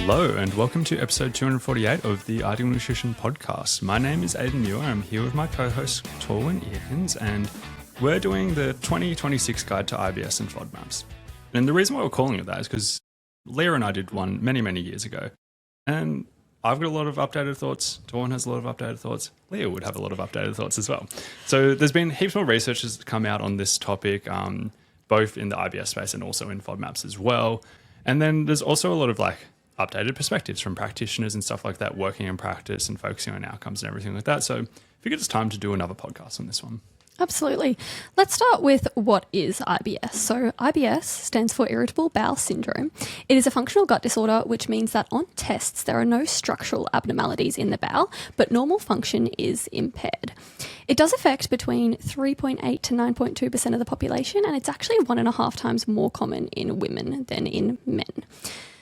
Hello and welcome to episode 248 of the Ideal Nutrition Podcast. My name is Aidan Muir. I'm here with my co-host Torwen Eerkens and we're doing the 2026 Guide to IBS and FODMAPs. And the reason why we're calling it that is because Leah and I did one many years ago. And I've got a lot of updated thoughts. Torwen has a lot of updated thoughts. Leah would have a lot of updated thoughts as well. So there's been heaps more research that's come out on this topic, both in the IBS space and also in FODMAPs as well. And then there's also a lot of updated perspectives from practitioners and stuff like that, working in practice and focusing on outcomes and everything like that. So I figured it's time to do another podcast on this one. Absolutely. Let's start with what is IBS. So IBS stands for Irritable Bowel Syndrome. It is a functional gut disorder, which means that on tests, there are no structural abnormalities in the bowel, but normal function is impaired. It does affect between 3.8 to 9.2% of the population, and it's actually 1.5 times more common in women than in men.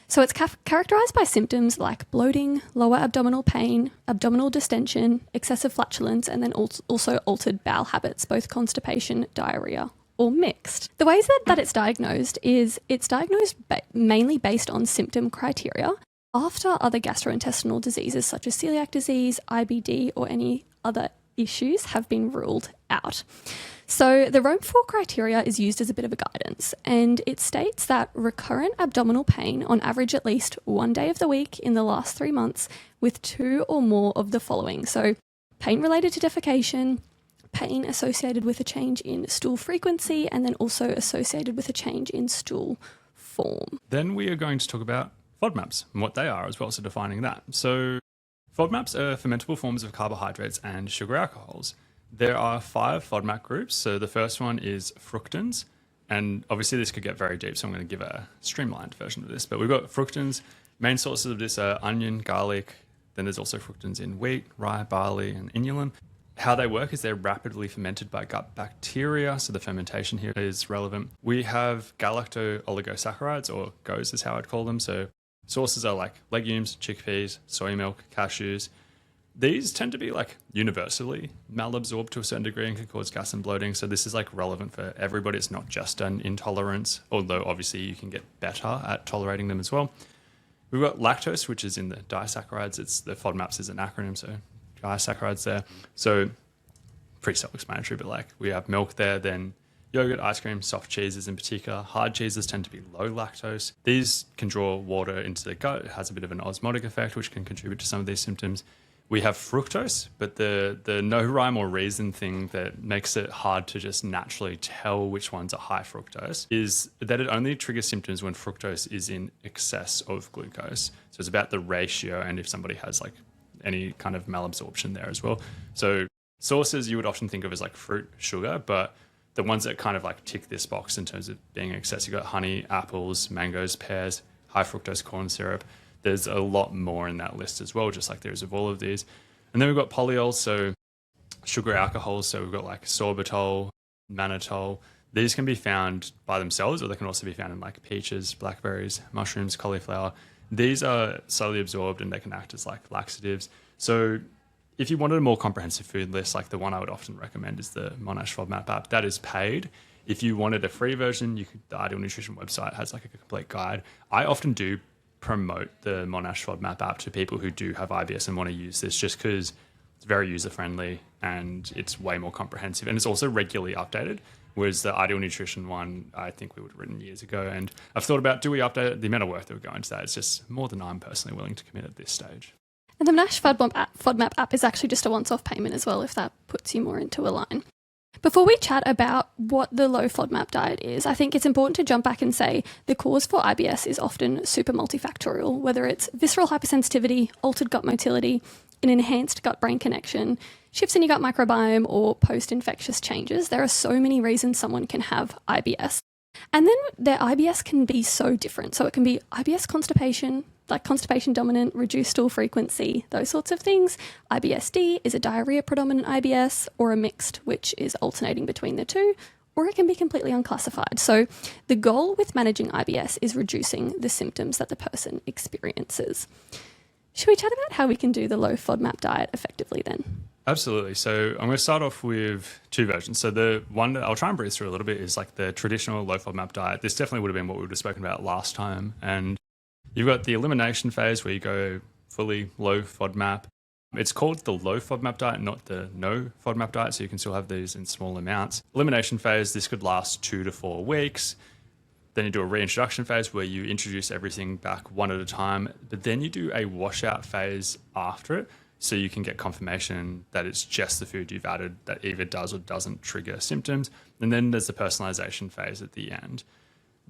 So it's characterised by symptoms like bloating, lower abdominal pain, abdominal distension, excessive flatulence, and then also altered bowel habits, both constipation, diarrhea, or mixed. The ways that it's diagnosed is it's diagnosed mainly based on symptom criteria after other gastrointestinal diseases such as celiac disease, IBD, or any other issues have been ruled out. So the Rome 4 criteria is used as a bit of a guidance, and it states that recurrent abdominal pain on average at least one day of the week in the last 3 months with 2 or more of the following. So pain related to defecation, pain associated with a change in stool frequency, and then also associated with a change in stool form. Then we are going to talk about FODMAPs and what they are as well, so defining that. So FODMAPs are fermentable forms of carbohydrates and sugar alcohols. There are 5 FODMAP groups. So the first one is fructans. And obviously this could get very deep, so I'm going to give a streamlined version of this. But we've got fructans. Main sources of this are onion, garlic. Then there's also fructans in wheat, rye, barley, and inulin. How they work is they're rapidly fermented by gut bacteria. So the fermentation here is relevant. We have galacto-oligosaccharides, or GOs is how I'd call them. So sources are like legumes, chickpeas, soy milk, cashews. These tend to be universally malabsorbed to a certain degree and can cause gas and bloating. So this is relevant for everybody. It's not just an intolerance, although obviously you can get better at tolerating them as well. We've got lactose, which is in the disaccharides. It's the FODMAPs is an acronym, so disaccharides there. So pretty self-explanatory, but we have milk there, then yogurt, ice cream, soft cheeses in particular. Hard cheeses tend to be low lactose. These can draw water into the gut. It has a bit of an osmotic effect, which can contribute to some of these symptoms. We have fructose, but the no rhyme or reason thing that makes it hard to just naturally tell which ones are high fructose is that it only triggers symptoms when fructose is in excess of glucose. So it's about the ratio and if somebody has any kind of malabsorption there as well. So sources you would often think of as fruit, sugar, but the ones that kind of tick this box in terms of being in excess, you've got honey, apples, mangoes, pears, high fructose corn syrup. There's a lot more in that list as well, just like there is of all of these. And then we've got polyols, so sugar alcohols. So we've got sorbitol, mannitol. These can be found by themselves, or they can also be found in peaches, blackberries, mushrooms, cauliflower. These are slowly absorbed and they can act as laxatives. So if you wanted a more comprehensive food list, the one I would often recommend is the Monash FODMAP app. That is paid. If you wanted a free version, the Ideal Nutrition website has a complete guide. I often do promote the Monash FODMAP app to people who do have IBS and want to use this just because it's very user-friendly and it's way more comprehensive. And it's also regularly updated, whereas the Ideal Nutrition one, I think we would have written years ago. And I've thought about, do we update it? The amount of work that would go into that is just more than I'm personally willing to commit at this stage. And the Monash FODMAP app is actually just a once-off payment as well, if that puts you more into a line. Before we chat about what the low FODMAP diet is, I think it's important to jump back and say the cause for IBS is often super multifactorial, whether it's visceral hypersensitivity, altered gut motility, an enhanced gut-brain connection, shifts in your gut microbiome, or post-infectious changes. There are so many reasons someone can have IBS. And then their IBS can be so different. So it can be IBS constipation, constipation dominant, reduced stool frequency, those sorts of things. IBS-D is a diarrhea predominant IBS, or a mixed, which is alternating between the two, or it can be completely unclassified. So the goal with managing IBS is reducing the symptoms that the person experiences. Should we chat about how we can do the low FODMAP diet effectively then? Absolutely. So I'm going to start off with 2 versions. So the one that I'll try and breeze through a little bit is the traditional low FODMAP diet. This definitely would have been what we would have spoken about last time. And You've got the elimination phase where you go fully low FODMAP. It's called the low FODMAP diet, not the no FODMAP diet, so you can still have these in small amounts. Elimination phase, this could last 2 to 4 weeks. Then you do a reintroduction phase where you introduce everything back one at a time, but then you do a washout phase after it, so you can get confirmation that it's just the food you've added that either does or doesn't trigger symptoms. And then there's the personalization phase at the end.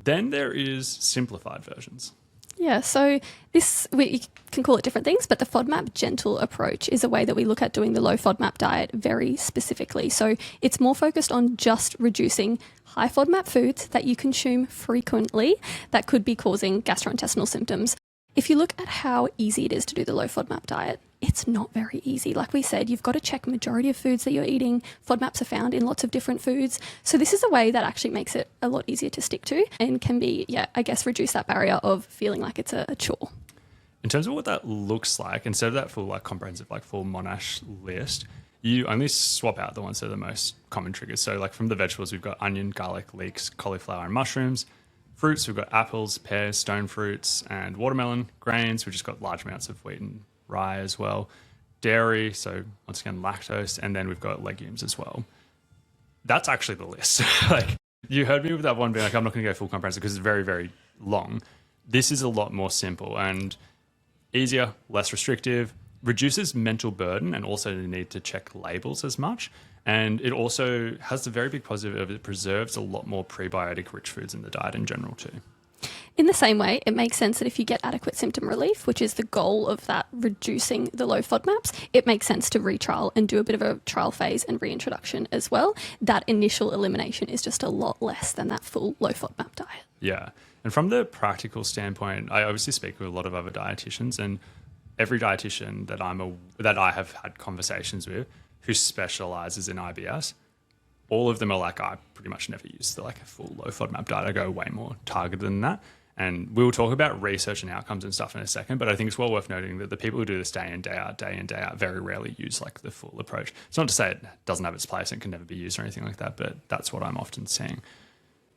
Then there is simplified versions. Yeah, so this, we can call it different things, but the FODMAP gentle approach is a way that we look at doing the low FODMAP diet very specifically. So it's more focused on just reducing high FODMAP foods that you consume frequently that could be causing gastrointestinal symptoms. If you look at how easy it is to do the low FODMAP diet, it's not very easy. Like we said, you've got to check majority of foods that you're eating. FODMAPs are found in lots of different foods. So this is a way that actually makes it a lot easier to stick to and can be, reduce that barrier of feeling like it's a chore. In terms of what that looks like, instead of that full comprehensive full Monash list, you only swap out the ones that are the most common triggers. So from the vegetables, we've got onion, garlic, leeks, cauliflower and mushrooms. Fruits, we've got apples, pears, stone fruits and watermelon. Grains, we've just got large amounts of wheat and rye as well. Dairy, so once again lactose, and then we've got legumes as well. That's actually the list. You heard me with that one being I'm not going to go full comprehensive because it's very, very long. This is a lot more simple and easier, less restrictive, reduces mental burden and also the need to check labels as much. And it also has the very big positive of it preserves a lot more prebiotic-rich foods in the diet in general too. In the same way, it makes sense that if you get adequate symptom relief, which is the goal of that reducing the low FODMAPs, it makes sense to retrial and do a bit of a trial phase and reintroduction as well. That initial elimination is just a lot less than that full low FODMAP diet. Yeah. And from the practical standpoint, I obviously speak with a lot of other dietitians, and every dietitian that I have had conversations with who specializes in IBS, all of them are I pretty much never use a full low FODMAP diet. I go way more targeted than that. And we will talk about research and outcomes and stuff in a second, but I think it's well worth noting that the people who do this day in, day out, very rarely use the full approach. It's not to say it doesn't have its place and can never be used or anything like that, but that's what I'm often seeing.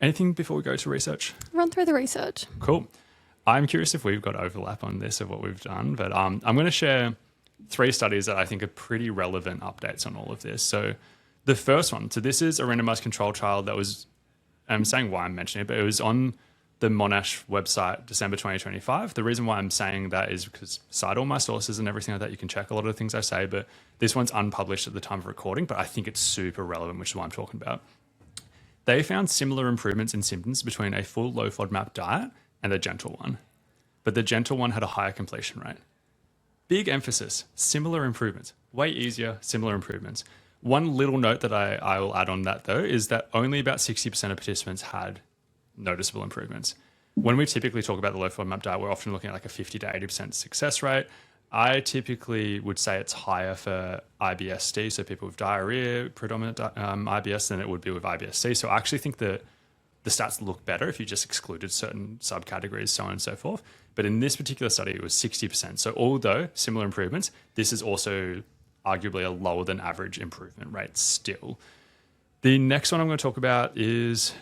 Anything before we go to research? Run through the research. Cool. I'm curious if we've got overlap on this of what we've done, but I'm going to share 3 studies that I think are pretty relevant updates on all of this. So the first one, so this is a randomized control trial that was, I'm saying why I'm mentioning it, but it was on the Monash website, December 2025. The reason why I'm saying that is because cite all my sources and everything like that. You can check a lot of the things I say, but this one's unpublished at the time of recording, but I think it's super relevant, which is what I'm talking about. They found similar improvements in symptoms between a full low FODMAP diet and a gentle one, but the gentle one had a higher completion rate. Big emphasis, similar improvements, way easier, similar improvements. One little note that I will add on that though is that only about 60% of participants had noticeable improvements. When we typically talk about the low FODMAP diet, we're often looking at a 50 to 80% success rate. I typically would say it's higher for IBS-D, so people with diarrhea, predominant IBS, than it would be with IBS-C. So I actually think that the stats look better if you just excluded certain subcategories, so on and so forth. But in this particular study, it was 60%. So although similar improvements, this is also arguably a lower than average improvement rate still. The next one I'm going to talk about is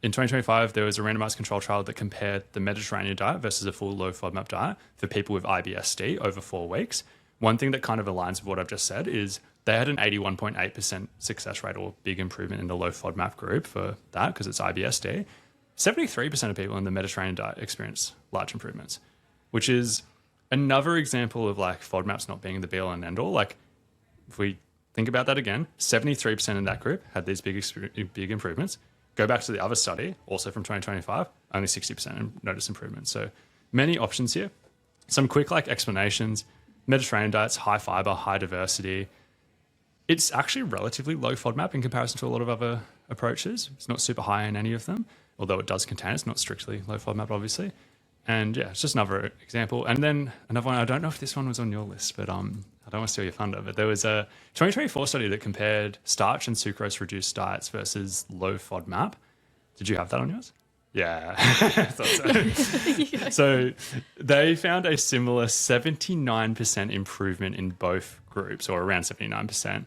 in 2025, there was a randomized control trial that compared the Mediterranean diet versus a full low FODMAP diet for people with IBS-D over 4 weeks. One thing that kind of aligns with what I've just said is they had an 81.8% success rate or big improvement in the low FODMAP group for that because it's IBS-D. 73% of people in the Mediterranean diet experienced large improvements, which is another example of FODMAPs not being the be all and end all. If we think about that again, 73% in that group had these big improvements. Go back to the other study, also from 2025, only 60% noticed improvements. So many options here. Some quick explanations. Mediterranean diet's high fiber, high diversity. It's actually relatively low FODMAP in comparison to a lot of other approaches. It's not super high in any of them, although it does contain, it's not strictly low FODMAP, obviously. And yeah, it's just another example. And then another one, I don't know if this one was on your list, but I don't want to steal your thunder, but there was a 2024 study that compared starch and sucrose-reduced diets versus low FODMAP. Did you have that on yours? Yeah, I thought so. So they found a similar 79% improvement in both groups, or around 79%.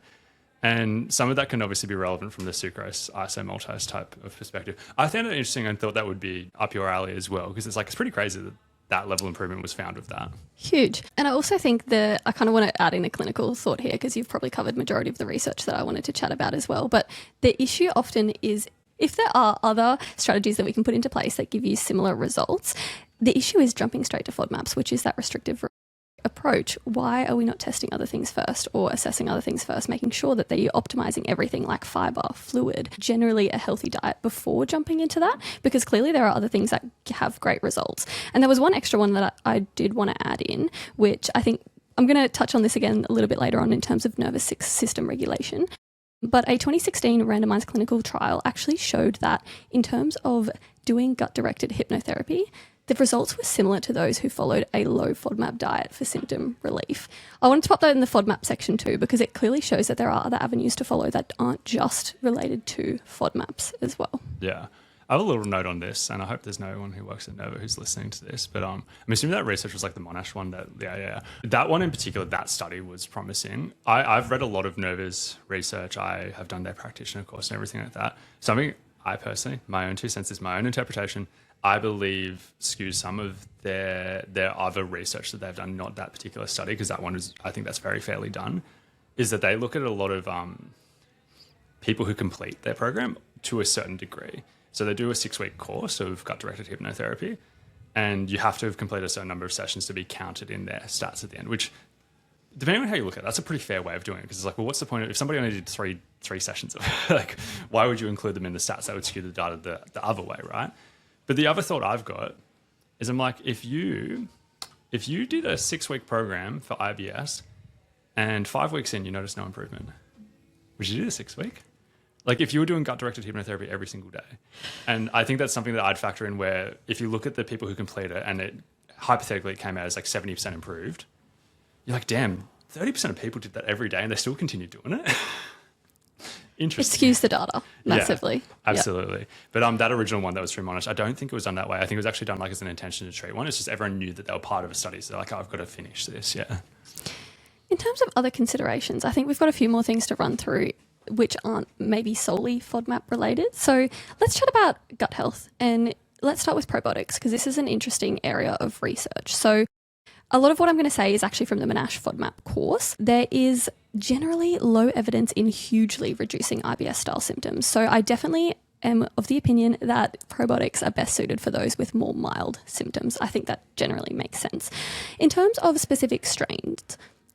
And some of that can obviously be relevant from the sucrose isomaltose type of perspective. I found it interesting and thought that would be up your alley as well, because it's it's pretty crazy that that level of improvement was found with that. Huge. And I also think I kind of want to add in a clinical thought here, because you've probably covered majority of the research that I wanted to chat about as well. But the issue often is, if there are other strategies that we can put into place that give you similar results, the issue is jumping straight to FODMAPs, which is that restrictive approach. Why are we not testing other things first, or assessing other things first, making sure that you're optimizing everything like fibre, fluid, generally a healthy diet before jumping into that? Because clearly there are other things that have great results. And there was one extra one that I did want to add in, which I think I'm going to touch on this again a little bit later on in terms of nervous system regulation. But a 2016 randomized clinical trial actually showed that in terms of doing gut-directed hypnotherapy, the results were similar to those who followed a low FODMAP diet for symptom relief. I wanted to pop that in the FODMAP section too, because it clearly shows that there are other avenues to follow that aren't just related to FODMAPs as well. Yeah. I have a little note on this, and I hope there's no one who works at Nova who's listening to this, but I'm assuming that research was like the Monash one. That one in particular, that study was promising. I've read a lot of Nova's research. I have done their practitioner course and everything like that. Something I personally, my own 2 cents is my own interpretation, I believe skews some of their other research that they've done, not that particular study, because that one is, I think that's very fairly done, is that they look at a lot of people who complete their program to a certain degree. So they do a 6-week course of gut-directed hypnotherapy, and you have to have completed a certain number of sessions to be counted in their stats at the end, which, depending on how you look at it, that's a pretty fair way of doing it, because it's like, well, what's the point if somebody only did three sessions? Like, why would you include them in the stats? That would skew the data the other way, right? But the other thought I've got is, I'm like, if you did a 6-week program for IBS and 5 weeks in you notice no improvement, would you do the 6-week? Like, if you were doing gut-directed hypnotherapy every single day. And I think that's something that I'd factor in, where if you look at the people who complete it and it hypothetically came out as like 70% improved, you're like, damn, 30% of people did that every day and they still continue doing it. Interesting. It skews the data massively. Yeah, absolutely. Yep. But that original one that was through Monash, I don't think it was done that way. I think it was actually done like as an intention to treat one. It's just everyone knew that they were part of a study. So they're like, oh, I've got to finish this. Yeah. In terms of other considerations, I think we've got a few more things to run through which aren't maybe solely FODMAP related. So let's chat about gut health, and let's start with probiotics, because this is an interesting area of research. So a lot of what I'm going to say is actually from the Monash FODMAP course. There is generally low evidence in hugely reducing IBS style symptoms. So I definitely am of the opinion that probiotics are best suited for those with more mild symptoms. I think that generally makes sense. In terms of specific strains,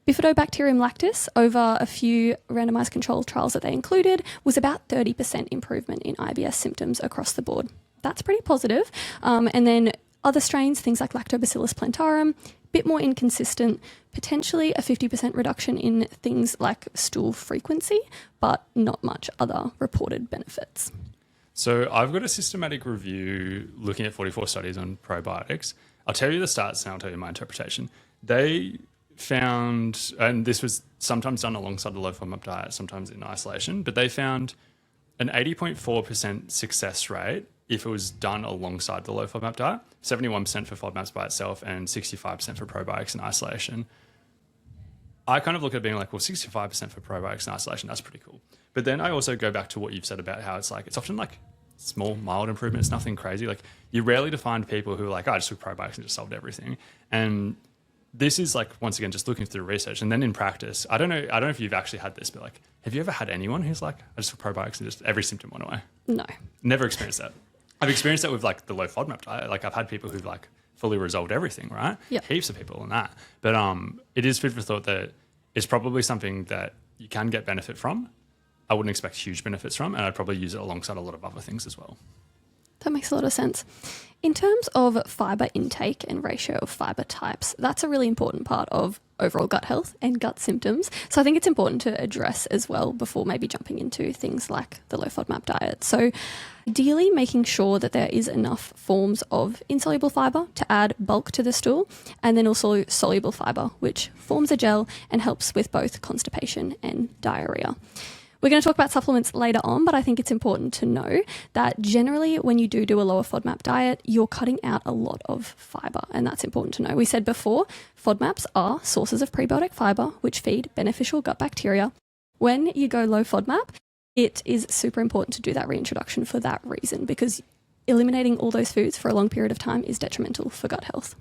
Bifidobacterium lactis, over a few randomized controlled trials that they included, was about 30% improvement in IBS symptoms across the board. That's pretty positive. And then other strains, things like Lactobacillus plantarum, bit more inconsistent, potentially a 50% reduction in things like stool frequency, but not much other reported benefits. So I've got a systematic review looking at 44 studies on probiotics. I'll tell you the stats and I'll tell you my interpretation. They found, and this was sometimes done alongside the low FODMAP diet, sometimes in isolation, but they found an 80.4% success rate if it was done alongside the low FODMAP diet, 71% for FODMAPs by itself, and 65% for probiotics in isolation. I kind of look at it being like, well, 65% for probiotics in isolation, that's pretty cool. But then I also go back to what you've said about how it's like, it's often like small, mild improvement. It's nothing crazy. Like, you rarely find people who are like, oh, I just took probiotics and just solved everything. And this is like, once again, just looking through research. And then in practice, I don't know if you've actually had this, but like, have you ever had anyone who's like, I just took probiotics and just every symptom went away? No. Never experienced that. I've experienced that with like the low FODMAP diet. Like, I've had people who've like fully resolved everything, right? Yep. Heaps of people in that. But it is food for thought that it's probably something that you can get benefit from. I wouldn't expect huge benefits from, and I'd probably use it alongside a lot of other things as well. That makes a lot of sense. In terms of fibre intake and ratio of fibre types, that's a really important part of overall gut health and gut symptoms. So I think it's important to address as well before maybe jumping into things like the low FODMAP diet. So ideally making sure that there is enough forms of insoluble fibre to add bulk to the stool, and then also soluble fibre, which forms a gel and helps with both constipation and diarrhea. We're going to talk about supplements later on, but I think it's important to know that generally when you do a lower FODMAP diet, you're cutting out a lot of fibre, and that's important to know. We said before, FODMAPs are sources of prebiotic fibre, which feed beneficial gut bacteria. When you go low FODMAP, it is super important to do that reintroduction for that reason, because eliminating all those foods for a long period of time is detrimental for gut health.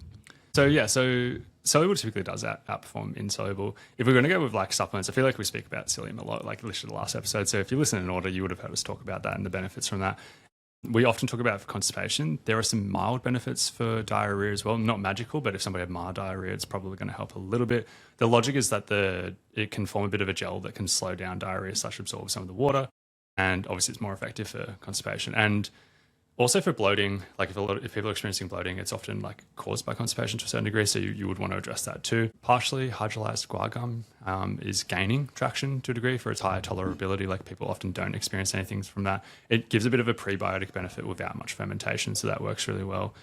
So soluble typically does outperform insoluble. If we're going to go with like supplements, I feel like we speak about psyllium a lot, like literally the last episode. So if you listen in order, you would have heard us talk about that and the benefits from that. We often talk about for constipation. There are some mild benefits for diarrhea as well. Not magical, but if somebody had mild diarrhea, it's probably going to help a little bit. The logic is that it can form a bit of a gel that can slow down diarrhea / absorb some of the water. And obviously it's more effective for constipation. And also for bloating, like if people are experiencing bloating, it's often like caused by constipation to a certain degree, so you would want to address that too. Partially hydrolyzed guar gum is gaining traction to a degree for its higher tolerability. Like people often don't experience anything from that. It gives a bit of a prebiotic benefit without much fermentation, so that works really well.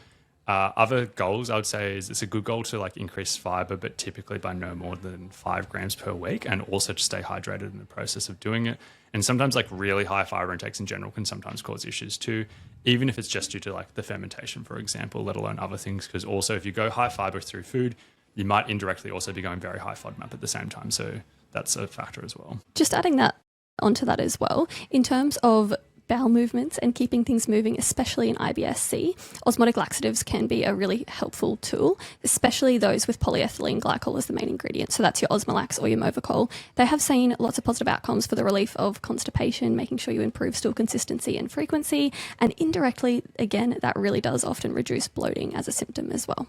Other goals I would say is it's a good goal to like increase fiber, but typically by no more than 5 grams per week, and also to stay hydrated in the process of doing it. And sometimes like really high fiber intakes in general can sometimes cause issues too, even if it's just due to like the fermentation, for example, let alone other things. Because also if you go high fiber through food, you might indirectly also be going very high FODMAP at the same time. So that's a factor as well. Just adding that onto that as well, in terms of bowel movements and keeping things moving, especially in IBS-C, osmotic laxatives can be a really helpful tool, especially those with polyethylene glycol as the main ingredient. So that's your Osmolax or your Movicol. They have seen lots of positive outcomes for the relief of constipation, making sure you improve stool consistency and frequency, and indirectly, again, that really does often reduce bloating as a symptom as well.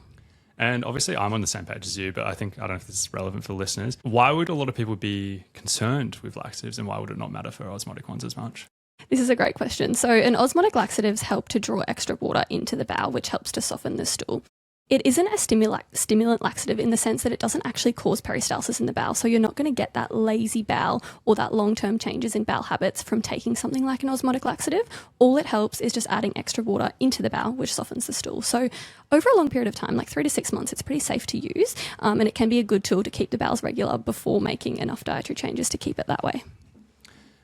And obviously I'm on the same page as you, but I don't know if this is relevant for listeners. Why would a lot of people be concerned with laxatives, and why would it not matter for osmotic ones as much? This is a great question. So an osmotic laxatives help to draw extra water into the bowel, which helps to soften the stool. It isn't a stimulant laxative in the sense that it doesn't actually cause peristalsis in the bowel. So you're not going to get that lazy bowel or that long-term changes in bowel habits from taking something like an osmotic laxative. All it helps is just adding extra water into the bowel, which softens the stool. So over a long period of time, like 3 to 6 months, it's pretty safe to use. And it can be a good tool to keep the bowels regular before making enough dietary changes to keep it that way.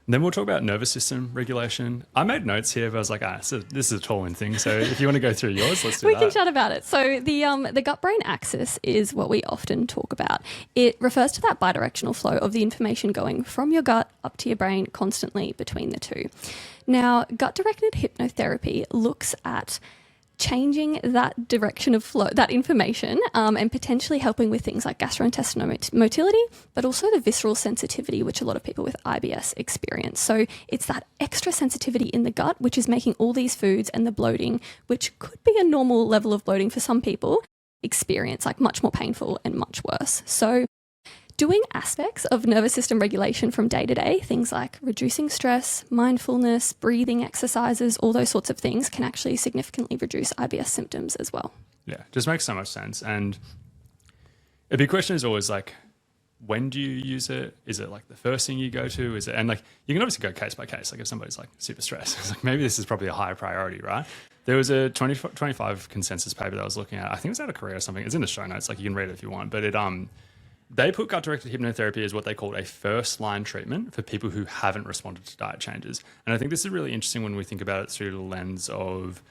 Then we'll talk about nervous system regulation. I made notes here, but I was like, so this is a Torwen thing. So if you want to go through yours, let's do that. We can chat about it. So the gut-brain axis is what we often talk about. It refers to that bidirectional flow of the information going from your gut up to your brain constantly between the two. Now, gut-directed hypnotherapy looks at changing that direction of flow, that information, and potentially helping with things like gastrointestinal motility, but also the visceral sensitivity, which a lot of people with IBS experience. So it's that extra sensitivity in the gut, which is making all these foods and the bloating, which could be a normal level of bloating for some people, experience like much more painful and much worse. So doing aspects of nervous system regulation from day to day, things like reducing stress, mindfulness, breathing exercises, all those sorts of things can actually significantly reduce IBS symptoms as well. Yeah, just makes so much sense. And a big question is always like, when do you use it? Is it like the first thing you go to? Is it, and like, you can obviously go case by case. Like if somebody's like super stressed, it's like, maybe this is probably a higher priority, right? There was a 25 consensus paper that I was looking at. I think it was out of Korea or something. It's in the show notes. Like you can read it if you want, but they put gut-directed hypnotherapy as what they called a first-line treatment for people who haven't responded to diet changes. And I think this is really interesting when we think about it through the lens of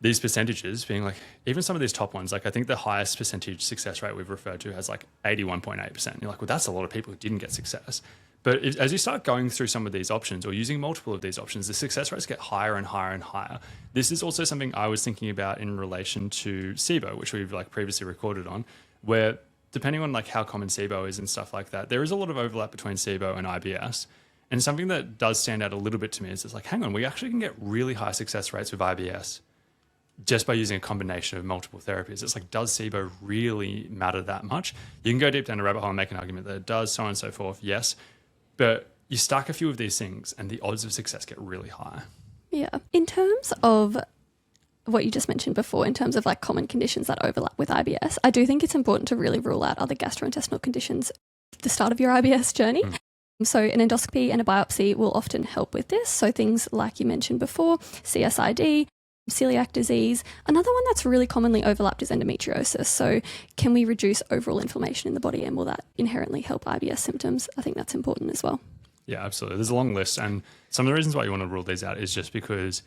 these percentages being like, even some of these top ones, like I think the highest percentage success rate we've referred to has like 81.8%. You're like, well, that's a lot of people who didn't get success. But as you start going through some of these options or using multiple of these options, the success rates get higher and higher and higher. This is also something I was thinking about in relation to SIBO, which we've like previously recorded on, where depending on like how common SIBO is and stuff like that, there is a lot of overlap between SIBO and IBS. And something that does stand out a little bit to me is it's like, hang on, we actually can get really high success rates with IBS just by using a combination of multiple therapies. It's like, does SIBO really matter that much? You can go deep down the rabbit hole and make an argument that it does, so on and so forth, yes. But you stack a few of these things and the odds of success get really high. Yeah. In terms of what you just mentioned before, in terms of like common conditions that overlap with IBS, I do think it's important to really rule out other gastrointestinal conditions at the start of your IBS journey. So an endoscopy and a biopsy will often help with this. So things like you mentioned before, CSID, celiac disease. Another one that's really commonly overlapped is endometriosis. So can we reduce overall inflammation in the body, and will that inherently help IBS symptoms? I think that's important as well. Yeah, absolutely. There's a long list. And some of the reasons why you want to rule these out is just because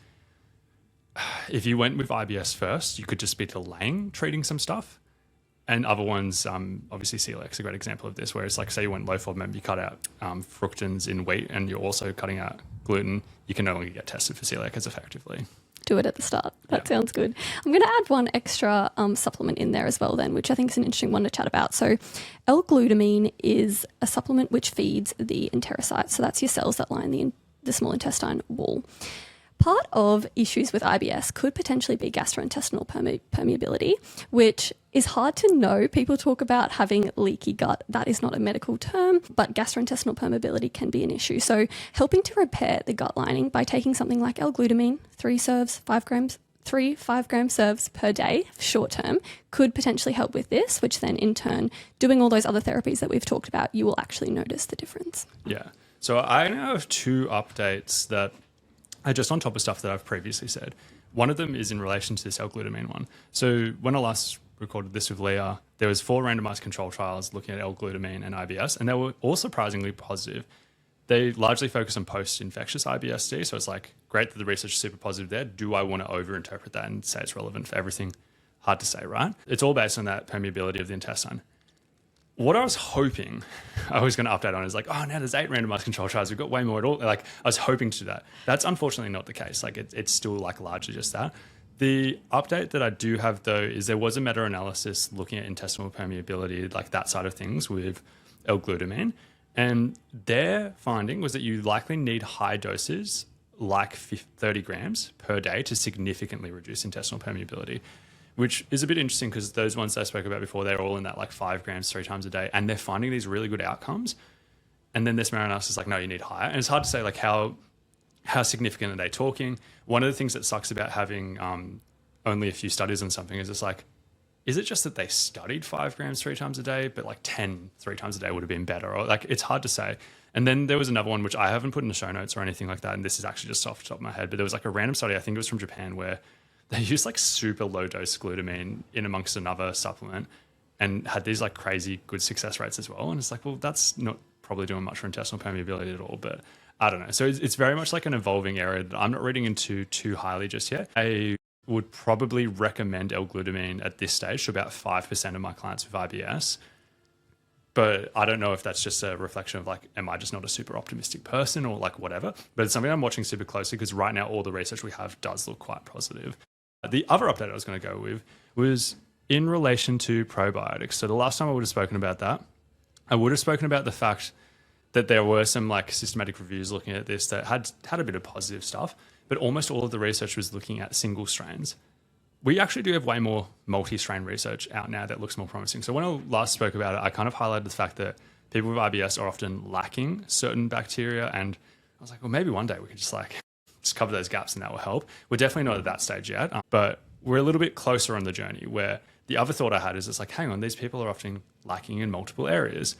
if you went with IBS first, you could just be delaying treating some stuff. And other ones, obviously celiac's a great example of this, where it's like, say you went low FODMAP, you cut out fructans in wheat, and you're also cutting out gluten, you can no longer get tested for celiac as effectively. do it at the start. That sounds good. I'm going to add one extra supplement in there as well then, which I think is an interesting one to chat about. So L-glutamine is a supplement which feeds the enterocytes. So that's your cells that line the small intestine wall. Part of issues with IBS could potentially be gastrointestinal permeability, which is hard to know. People talk about having leaky gut. That is not a medical term, but gastrointestinal permeability can be an issue. So helping to repair the gut lining by taking something like L-glutamine, 3 5-gram serves per day, short term, could potentially help with this, which then in turn, doing all those other therapies that we've talked about, you will actually notice the difference. Yeah. So I now have 2 updates that are just on top of stuff that I've previously said. One of them is in relation to this L-glutamine one. So when I last recorded this with Leah, there was 4 randomized control trials looking at L-glutamine and IBS, and they were all surprisingly positive. They largely focus on post-infectious IBSD, so it's like, great that the research is super positive there. Do I want to overinterpret that and say it's relevant for everything? Hard to say, right? It's all based on that permeability of the intestine. What I was hoping I was going to update on is like, oh, now there's 8 randomized control trials. We've got way more at all. Like, I was hoping to do that. That's unfortunately not the case. Like, it's still like largely just that. The update that I do have though is there was a meta-analysis looking at intestinal permeability, like that side of things with L-glutamine. And their finding was that you likely need high doses, like 30 grams per day, to significantly reduce intestinal permeability, which is a bit interesting because those ones I spoke about before, they're all in that like 5 grams 3 times a day, and they're finding these really good outcomes. And then this meta-analysis is like, no, you need higher. And it's hard to say like how significant are they talking. One of the things that sucks about having only a few studies on something is it's like, is it just that they studied 5 grams 3 times a day, but like 10 3 times a day would have been better? Or like, it's hard to say. And then there was another one, which I haven't put in the show notes or anything like that, and this is actually just off the top of my head, but there was like a random study, I think it was from Japan, where they used like super low dose glutamine in amongst another supplement and had these like crazy good success rates as well. And it's like, well, that's not probably doing much for intestinal permeability at all, but I don't know. So it's very much like an evolving area that I'm not reading into too highly just yet. I would probably recommend L-glutamine at this stage to about 5% of my clients with IBS. But I don't know if that's just a reflection of like, am I just not a super optimistic person or like whatever? But it's something I'm watching super closely because right now all the research we have does look quite positive. The other update I was going to go with was in relation to probiotics. So the last time I would have spoken about that, I would have spoken about the fact that there were some like systematic reviews looking at this that had a bit of positive stuff, but almost all of the research was looking at single strains. We actually do have way more multi-strain research out now that looks more promising. So when I last spoke about it, I kind of highlighted the fact that people with IBS are often lacking certain bacteria. And I was like, well, maybe one day we could just cover those gaps and that will help. We're definitely not at that stage yet, but we're a little bit closer on the journey where the other thought I had is it's like, hang on, these people are often lacking in multiple areas.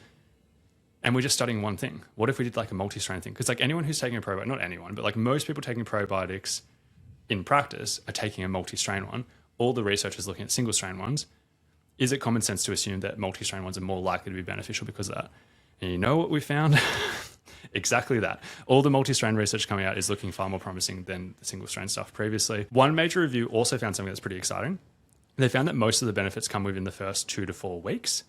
And we're just studying one thing. What if we did like a multi-strain thing? Because like anyone who's taking a probiotic, not anyone, but like most people taking probiotics in practice are taking a multi-strain one. All the research is looking at single-strain ones. Is it common sense to assume that multi-strain ones are more likely to be beneficial because of that? And you know what we found? Exactly that. All the multi-strain research coming out is looking far more promising than the single-strain stuff previously. One major review also found something that's pretty exciting. They found that most of the benefits come within the first 2 to 4 weeks.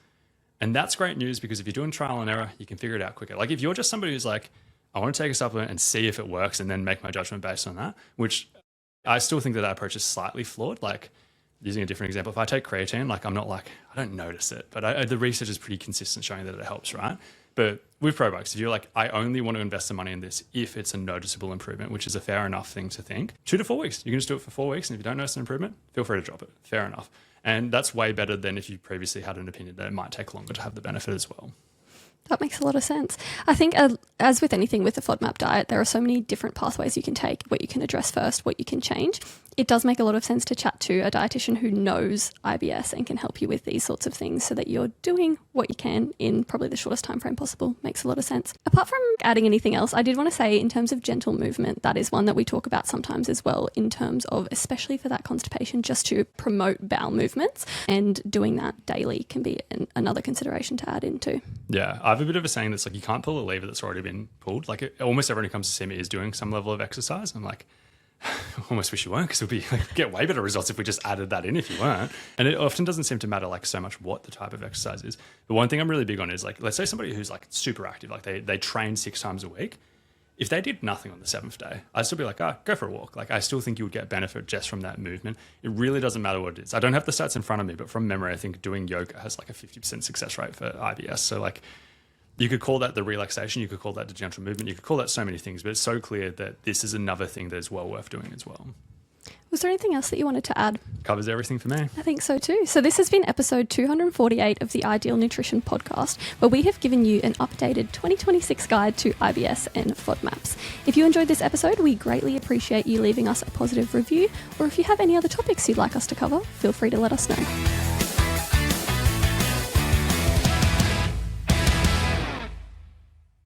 And that's great news because if you're doing trial and error, you can figure it out quicker. Like if you're just somebody who's like, I want to take a supplement and see if it works and then make my judgment based on that, which I still think that approach is slightly flawed. Like using a different example, if I take creatine, like I'm not like, I don't notice it, but the research is pretty consistent showing that it helps, right? But with probiotics, if you're like, I only want to invest the money in this if it's a noticeable improvement, which is a fair enough thing to think, 2 to 4 weeks, you can just do it for 4 weeks. And if you don't notice an improvement, feel free to drop it. Fair enough. And that's way better than if you previously had an opinion that it might take longer to have the benefit as well. That makes a lot of sense. I think as with anything with the FODMAP diet, there are so many different pathways you can take, what you can address first, what you can change. It does make a lot of sense to chat to a dietitian who knows IBS and can help you with these sorts of things so that you're doing what you can in probably the shortest time frame possible. Makes a lot of sense. Apart from adding anything else, I did want to say in terms of gentle movement, that is one that we talk about sometimes as well in terms of, especially for that constipation, just to promote bowel movements, and doing that daily can be another consideration to add into. Yeah, I have a bit of a saying that's like, you can't pull a lever that's already been pulled. Like almost everyone who comes to see me is doing some level of exercise. I'm like, I almost wish you weren't, because it would be like, get way better results if we just added that in if you weren't. And it often doesn't seem to matter like so much what the type of exercise is. But one thing I'm really big on is like, let's say somebody who's like super active, like they train 6 times a week. If they did nothing on the 7th day, I'd still be like, go for a walk. Like, I still think you would get benefit just from that movement. It really doesn't matter what it is. I don't have the stats in front of me, but from memory, I think doing yoga has like a 50% success rate for IBS. So like, you could call that the relaxation, you could call that the gentle movement, you could call that so many things, but it's so clear that this is another thing that is well worth doing as well. Was there anything else that you wanted to add? Covers everything for me. I think so too. So this has been episode 248 of the Ideal Nutrition Podcast, where we have given you an updated 2026 guide to IBS and FODMAPs. If you enjoyed this episode, we greatly appreciate you leaving us a positive review, or if you have any other topics you'd like us to cover, feel free to let us know.